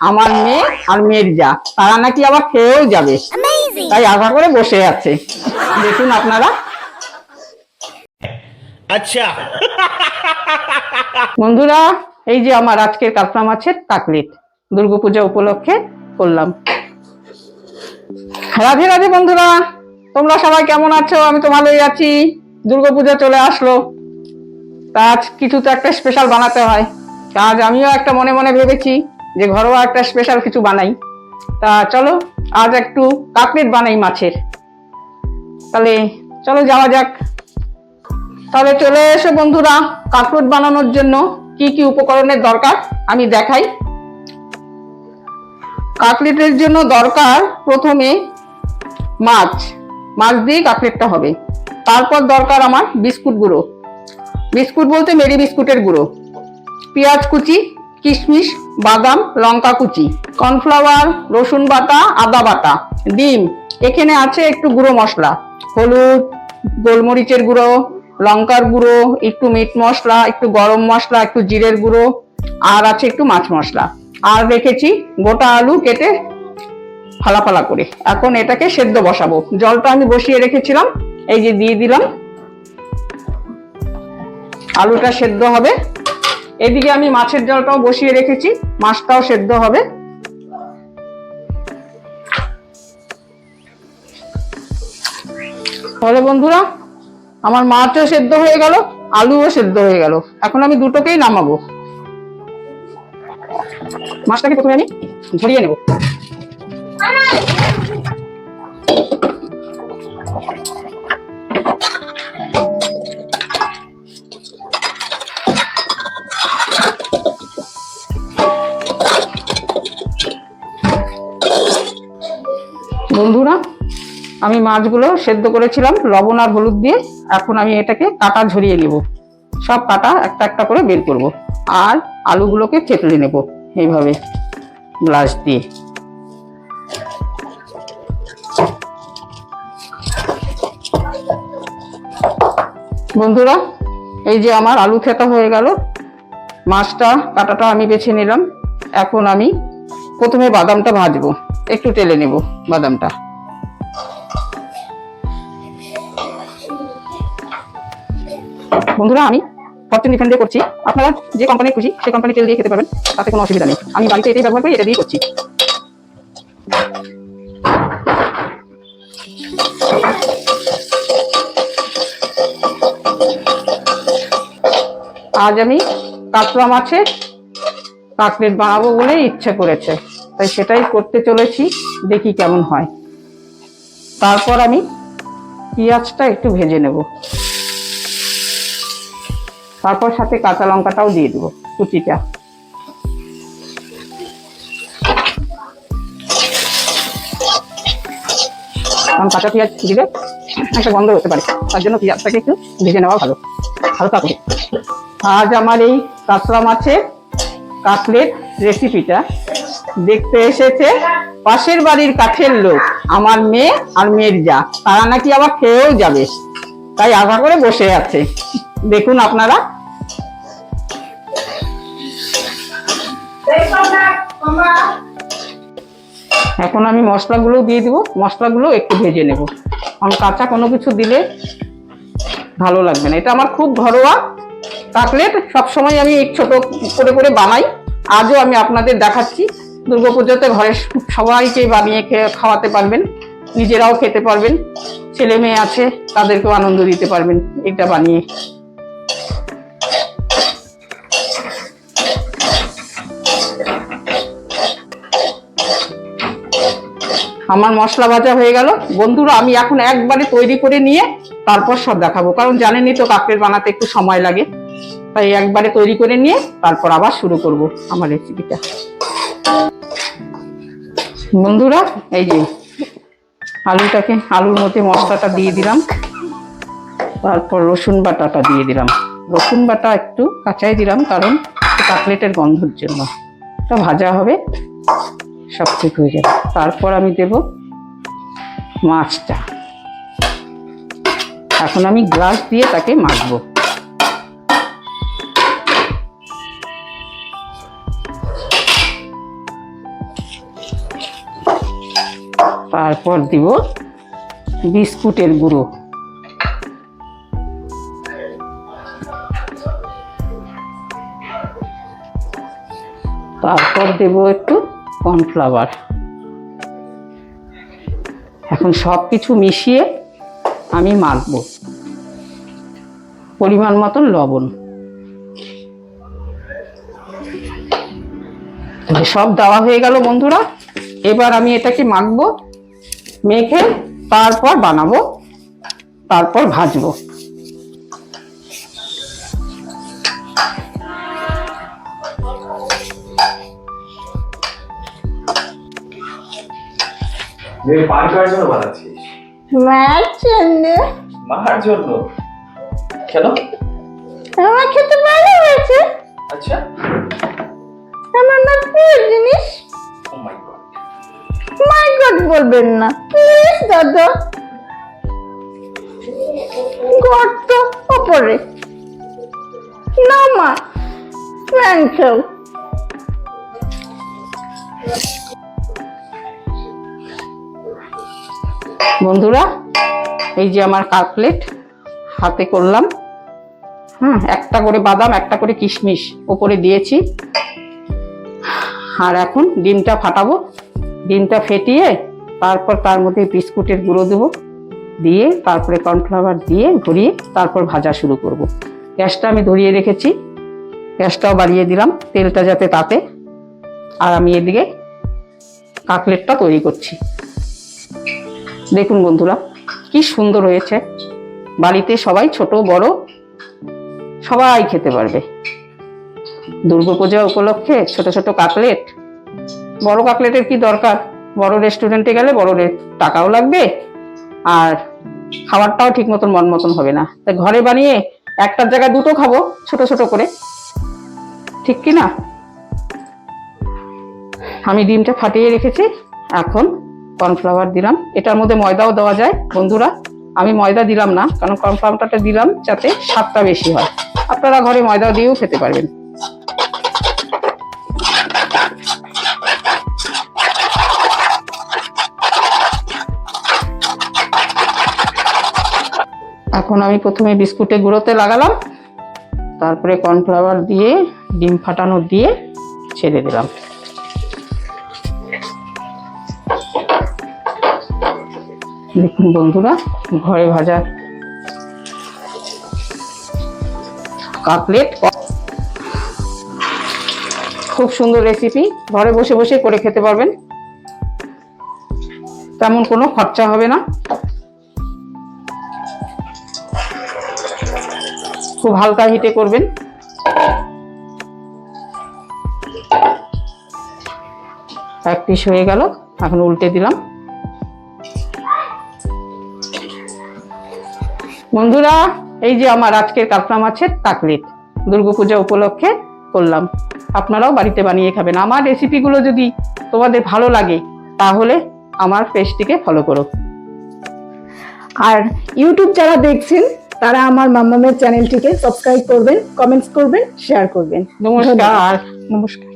আমার মেয়ে আর মেয়ের যা, তারা নাকি আবার খেয়েও যাবে, তাই আশা করে বসে আছে। দেখুন আপনারা। আচ্ছা বন্ধুরা, এই যে আমার আজকের কাতলা মাছের কাটলেট দুর্গাপূজা উপলক্ষে করলাম। রাধে রাধে বন্ধুরা, তোমরা সবাই কেমন আছো? আমি তো ভালোই আছি। দুর্গাপূজা চলে আসলো, তা আজ কিছু তো একটা স্পেশাল বানাতে হয়। আজ আমিও একটা মনে মনে ভেবেছি যে ঘরোয়া একটা স্পেশাল কিছু বানাই। তা চলো আজ একটু কাটলেট বানাই মাছের। তাহলে চলো যাওয়া যাক। তাহলে চলে এসো বন্ধুরা, কাটলেট বানানোর জন্য কি কি উপকরণের দরকার আমি দেখাই। কাটলেটের জন্য দরকার প্রথমে মাছ দিয়ে কাটলেটটা হবে। তারপর দরকার আমার বিস্কুট গুঁড়ো, বিস্কুট বলতে মেরি বিস্কুটের গুঁড়ো, পেঁয়াজ কুচি, কিশমিশ, বাদাম, লঙ্কা কুচি, কর্নফ্লাওয়ার, রসুন বাটা, আদা বাটা, ডিম, এখানে আছে একটু গুঁড়ো মশলা, হলুদ, গোলমরিচের গুঁড়ো, লঙ্কার গুঁড়ো, একটু মিট মশলা, একটু গরম মশলা, একটু জিরের গুঁড়ো, আর আছে একটু মাছ মশলা, আর রেখেছি গোটা আলু কেটে ফালা ফালা করে। এখন এটাকে সেদ্ধ বসাবো। জলটা আমি বসিয়ে রেখেছিলাম, এই যে দিয়ে দিলাম। আলুটা সেদ্ধ হবে, এদিকে আমি মাছের জলটাও বসিয়ে রেখেছি, মাছটাও সেদ্ধ হবে। তাহলে বন্ধুরা, আমার মাছও সেদ্ধ হয়ে গেল, আলুও সেদ্ধ হয়ে গেল। এখন আমি দুটোকেই নামাবো। মাছটাকে প্রথমে আমি ঝরিয়ে নেব। বন্ধুরা, আমি মাছগুলো সেদ্ধ করেছিলাম লবণ আর হলুদ দিয়ে। এখন আমি এটাকে কাটা ঝরিয়ে নেব, সব কাটা একটা একটা করে বের করব, আর আলুগুলোকে থেতলে নেব এইভাবে গ্লাস দিয়ে। বন্ধুরা, এই যে আমার আলু থেতা হয়ে গেল, মাছটা কাটাটা আমি বেছে নিলাম। এখন আমি প্রথমে বাদামটা ভাজবো, একটু তেলে নেব বাদামটা। বন্ধুরা, আমি ফরচুন রিফাইন দিয়ে করছি, আপনারা যে কোম্পানির খুশি সেই কোম্পানির তেল দিয়ে খেতে পারবেন, তাতে কোনো অসুবিধা নেই। আমি বাড়িতে এটাই ব্যবহার করি, এটা দিয়ে করছি। আজ আমি কাতলা মাছের কাটলেট বানাবো বলে ইচ্ছে করেছে, তাই সেটাই করতে চলেছি, দেখি কেমন হয়। তারপর আমি পেঁয়াজটা একটু ভেজে নেব, তারপর সাথে কাঁচা লঙ্কাটাও দিয়ে দেবো কুচিটা। কারণ কাঁচা পেঁয়াজ দিলে একটা গন্ধ হতে পারে, তার জন্য পেঁয়াজটাকে একটু ভেজে নেওয়া ভালো, হালকা করে। আজ আমার এই কাতলা মাছের কাটলেট রেসিপিটা দেখতে এসেছে পাশের বাড়ির কাছের লোক, আমার মেয়ে আর মেয়ের যা, তারা নাকি আবার খেয়েও যাবে, তাই আশা করে বসে আছে। দেখুন আপনারা। এখন আমি মশলাগুলো দিয়ে দিব, মশলাগুলো একটু ভেজে নেব, কারণ কাঁচা কোনো কিছু দিলে ভালো লাগবে না। এটা আমার খুব ঘরোয়া কাটলেট, সবসময় আমি ছোট করে করে বানাই। আজও আমি আপনাদের দেখাচ্ছি। দুর্গাপুজোতে ঘরের সবাইকে বানিয়ে খাওয়াতে পারবেন, নিজেরাও খেতে পারবেন, ছেলে মেয়ে আছে তাদেরকেও আনন্দ দিতে পারবেন এটা বানিয়ে। আমার মশলা ভাজা হয়ে গেল বন্ধুরা। আমি এখন একবারে তৈরি করে নিয়ে তারপর সব দেখাবো, কারণ জানেনই তো কাটলেট বানাতে একটু সময় লাগে, তাই একবারে তৈরি করে নিয়ে তারপর আবার শুরু করব আমার রেসিপিটা। বন্ধুরা, এই যে আলুর মধ্যে মশলাটা দিয়ে দিলাম, তারপর রসুন বাটাটা দিয়ে দিলাম। রসুন বাটা একটু কাঁচাই দিলাম, কারণ কাটলেটের গন্ধের জন্য। এটা ভাজা হবে, সব ঠিক হয়ে যাবে। তারপর আমি দেব মাছটা। এখন আমি গ্লাস দিয়ে তাকে মাখবো। তারপর দিব বিস্কুটের গুঁড়ো, তারপর দেব একটু কর্নফ্লাওয়ার। এখন সব কিছু মিশিয়ে আমি মাখবো। পরিমাণ মতন লবণ, সব দেওয়া হয়ে গেল বন্ধুরা। এবার আমি এটাকে মাখবো, মেখে তারপর বানাবো, তারপর ভাজবো। কার জন্য বানাচ্ছিস? মার জন্য। মার জন্য? কেন? আমার খেতে ভালো হয়েছে। আচ্ছা, আমার না প্রিয় জিনিস। ও মাই গড। মাই গড বলবেন না প্লিজ দাদা। গড তো ওপরে, না মা থ্যাংক ইউ। বন্ধুরা, এই যে আমার কাটলেট হাতে করলাম। একটা করে বাদাম, একটা করে কিশমিশ ওপরে দিয়েছি। আর এখন ডিমটা ফাটাবো। ডিমটা ফেটিয়ে তারপর তার মধ্যে বিস্কুটের গুঁড়ো দেবো, দিয়ে তারপরে কর্নফ্লাওয়ার দিয়ে ঘুরিয়ে তারপর ভাজা শুরু করব। গ্যাসটা আমি ধরিয়ে রেখেছি, গ্যাসটাও বাড়িয়ে দিলাম তেলটা যাতে তাতে। আর আমি এদিকে কাটলেটটা তৈরি করছি। দেখুন বন্ধুরা, কি সুন্দর হয়েছে। বাড়িতে সবাই ছোট বড় সবাই খেতে পারবে। দুর্গাপূজা উপলক্ষে ছোট ছোট কাটলেট। বড় কাটলেটের কি দরকার? বড় রেস্টুরেন্টে গেলে বড় টাকাও লাগবে, আর খাবারটাও ঠিক মতন মন মতন হবে না। তাই ঘরে বানিয়ে একটার জায়গায় দুটো খাবো ছোট ছোট করে, ঠিক কি না? আমি ডিমটা ফাটিয়ে রেখেছি, এখন কর্নফ্লাওয়ার দিলাম। এটার মধ্যে ময়দাও দেওয়া যায় বন্ধুরা, আমি ময়দা দিলাম না, কারণ কর্নফ্লাওয়ারটা দিলাম যাতে স্বাদটা বেশি হয়। আপনারা ঘরে ময়দা দিয়েও খেতে পারবেন। এখন আমি প্রথমে বিস্কুটের গুঁড়োতে লাগালাম, তারপরে কর্নফ্লাওয়ার দিয়ে ডিম ফাটানো দিয়ে ছেড়ে দিলাম। দেখুন বন্ধুরা, ঘরে ভাজা কাটলেট, খুব সুন্দর রেসিপি। ঘরে বসে বসে করে খেতে পারবেন, তেমন কোনো খরচা হবে না। খুব হালকা হিটে করবেন। এক পিস হয়ে গেল, এখন উল্টে দিলাম। বন্ধুরা, এই যে আমার আজকের কাতলা মাছের কাটলেট দুর্গাপূজা উপলক্ষে করলাম। আপনারাও বাড়িতে বানিয়ে খাবেন। আমার রেসিপিগুলো যদি তোমাদের ভালো লাগে তাহলে আমার পেজটিকে ফলো করো। আর ইউটিউব যারা দেখছেন তারা আমার মাম্মামের চ্যানেলটিকে সাবস্ক্রাইব করবেন, কমেন্টস করবেন, শেয়ার করবেন। নমস্কার। নমস্কার।